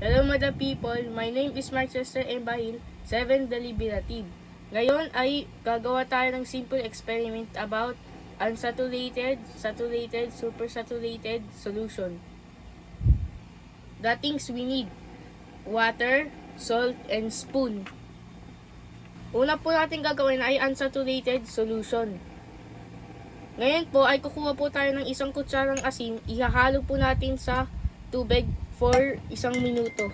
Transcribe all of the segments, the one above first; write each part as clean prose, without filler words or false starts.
Hello Madam People, my name is Marchester M. Bahil, 7 Deliberative. Ngayon ay gagawa tayo ng simple experiment about unsaturated, saturated, supersaturated solution. The things we need: water, salt, and spoon. Una po natin gagawin ay unsaturated solution. Ngayon po ay kukuha po tayo ng isang kutsarang asin, ihahalo po natin sa tubig for 1 minuto.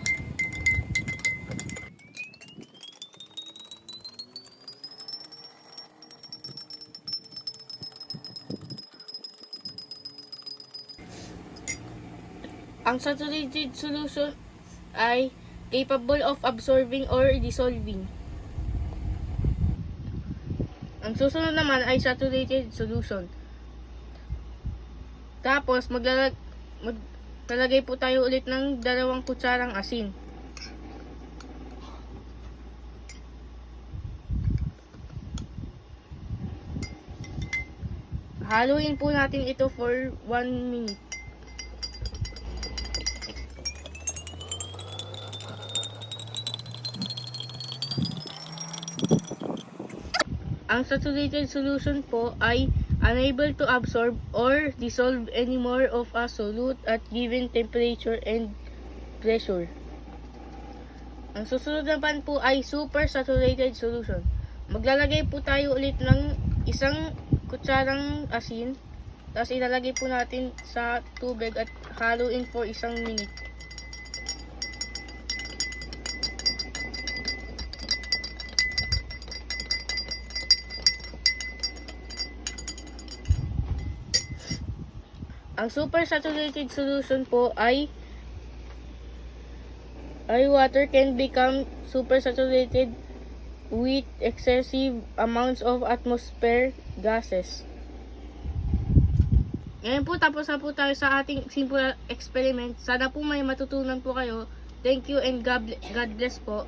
Ang saturated solution ay capable of absorbing or dissolving. Ang susunod naman ay saturated solution. Tapos maglalagay po tayo ulit ng 2 kutsarang asin. Haluin po natin ito for 1 minute. Ang saturated solution po ay unable to absorb or dissolve any more of a solute at given temperature and pressure. Ang susunod naman po ay supersaturated solution. Maglalagay po tayo ulit ng 1 kutsarang asin, tapos ilalagay po natin sa tubig at haluin for 1 minute. Ang supersaturated solution po ay water can become supersaturated with excessive amounts of atmosphere gases. Ngayon po, tapos na po tayo sa ating simple experiment. Sana po may matutunan po kayo. Thank you and God bless po.